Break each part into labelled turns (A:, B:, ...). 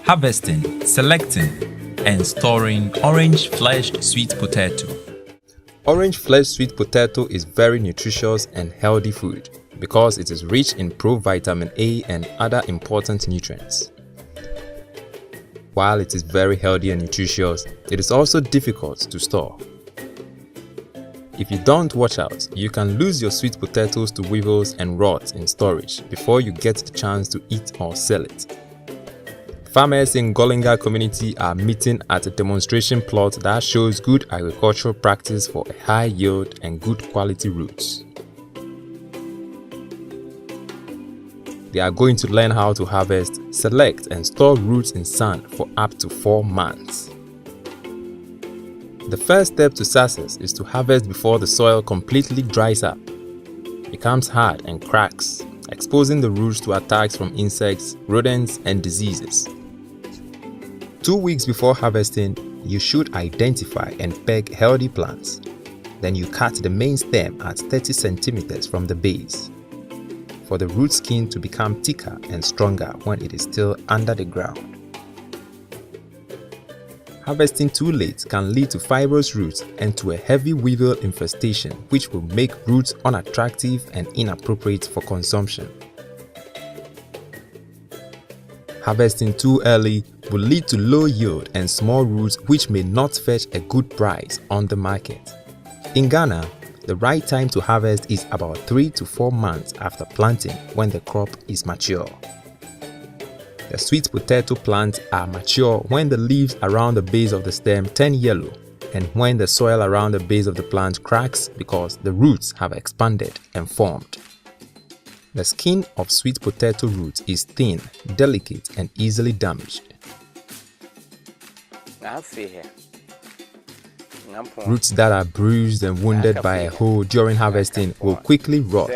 A: Harvesting, selecting, and storing orange-fleshed sweet potato. Orange-fleshed sweet potato is very nutritious and healthy food because it is rich in provitamin A and other important nutrients. While it is very healthy and nutritious, it is also difficult to store. If you don't watch out, you can lose your sweet potatoes to weevils and rot in storage before you get the chance to eat or sell it. Farmers in Golinga community are meeting at a demonstration plot that shows good agricultural practice for a high yield and good quality roots. They are going to learn how to harvest, select and store roots in sand for up to 4 months. The first step to success is to harvest before the soil completely dries up, becomes hard and cracks, exposing the roots to attacks from insects, rodents and diseases. 2 weeks before harvesting, you should identify and peg healthy plants. Then you cut the main stem at 30 centimeters from the base, for the root skin to become thicker and stronger when it is still under the ground. Harvesting too late can lead to fibrous roots and to a heavy weevil infestation, which will make roots unattractive and inappropriate for consumption. Harvesting too early will lead to low yield and small roots which may not fetch a good price on the market. In Ghana, the right time to harvest is about 3 to 4 months after planting when the crop is mature. The sweet potato plants are mature when the leaves around the base of the stem turn yellow and when the soil around the base of the plant cracks because the roots have expanded and formed. The skin of sweet potato roots is thin, delicate and easily damaged. Roots that are bruised and wounded by a hoe during harvesting will quickly rot.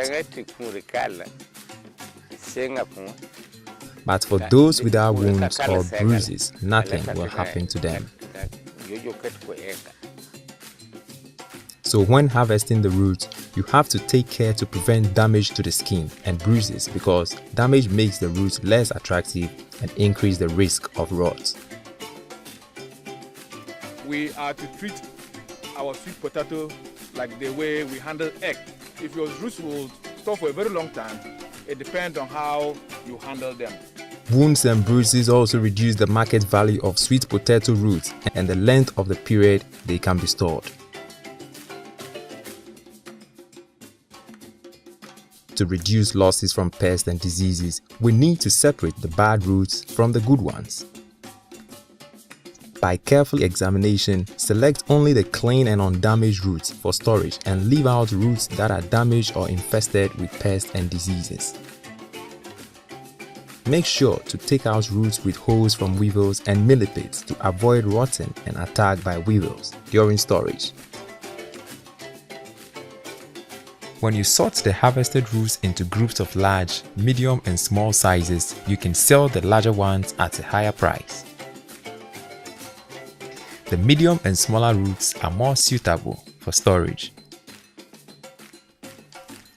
A: But for those without wounds or bruises, nothing will happen to them. So when harvesting the roots, you have to take care to prevent damage to the skin and bruises because damage makes the roots less attractive and increase the risk of rot.
B: We are to treat our sweet potato like the way we handle egg. If your roots will store for a very long time, it depends on how you handle them.
A: Wounds and bruises also reduce the market value of sweet potato roots and the length of the period they can be stored. To reduce losses from pests and diseases, we need to separate the bad roots from the good ones. By careful examination, select only the clean and undamaged roots for storage and leave out roots that are damaged or infested with pests and diseases. Make sure to take out roots with holes from weevils and millipedes to avoid rotting and attack by weevils during storage. When you sort the harvested roots into groups of large, medium and small sizes, you can sell the larger ones at a higher price. The medium and smaller roots are more suitable for storage.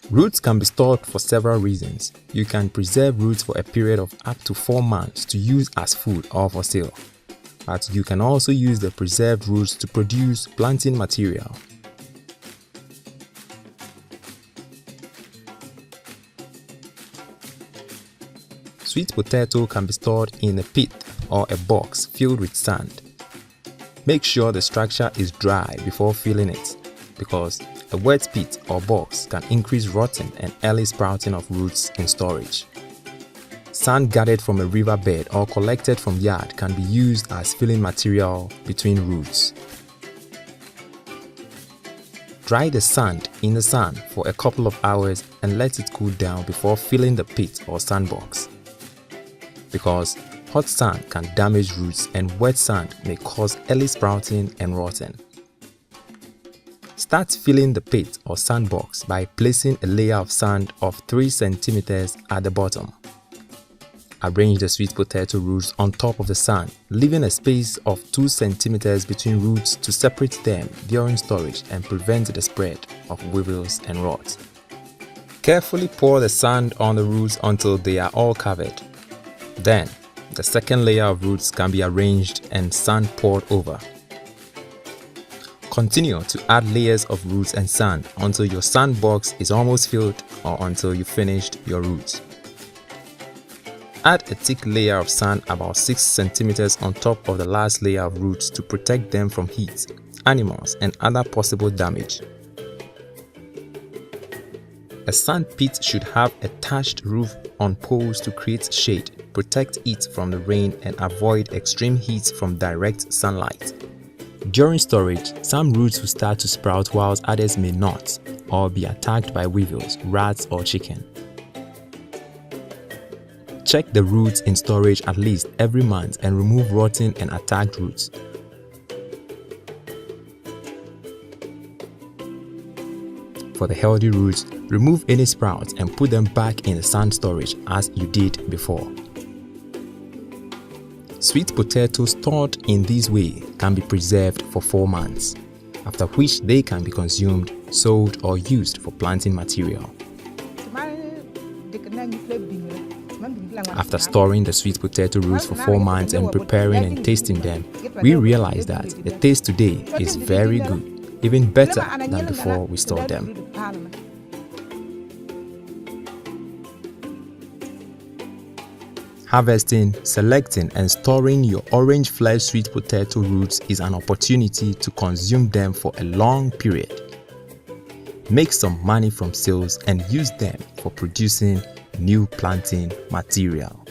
A: Roots can be stored for several reasons. You can preserve roots for a period of up to 4 months to use as food or for sale. But you can also use the preserved roots to produce planting material. Sweet potato can be stored in a pit or a box filled with sand. Make sure the structure is dry before filling it, because a wet pit or box can increase rotting and early sprouting of roots in storage. Sand gathered from a riverbed or collected from yard can be used as filling material between roots. Dry the sand in the sun for a couple of hours and let it cool down before filling the pit or sandbox, because hot sand can damage roots and wet sand may cause early sprouting and rotting. Start filling the pit or sandbox by placing a layer of sand of 3 centimeters at the bottom. Arrange the sweet potato roots on top of the sand, leaving a space of 2 centimeters between roots to separate them during storage and prevent the spread of weevils and rot. Carefully pour the sand on the roots until they are all covered. Then, The second layer of roots can be arranged and sand poured over. Continue to add layers of roots and sand until your sandbox is almost filled or until you finished your roots. Add a thick layer of sand about 6 centimeters on top of the last layer of roots to protect them from heat, animals, and other possible damage. A sand pit should have a thatched roof on poles to create shade, protect it from the rain, and avoid extreme heat from direct sunlight. During storage, some roots will start to sprout whilst others may not, or be attacked by weevils, rats, or chicken. Check the roots in storage at least every month and remove rotten and attacked roots. For the healthy roots, remove any sprouts and put them back in the sand storage as you did before. Sweet potatoes stored in this way can be preserved for 4 months, after which they can be consumed, sold, or used for planting material. After storing the sweet potato roots for 4 months and preparing and tasting them, we realize that the taste today is very good, even better than before we stored them. Harvesting, selecting, and storing your orange flesh sweet potato roots is an opportunity to consume them for a long period. Make some money from sales and use them for producing new planting material.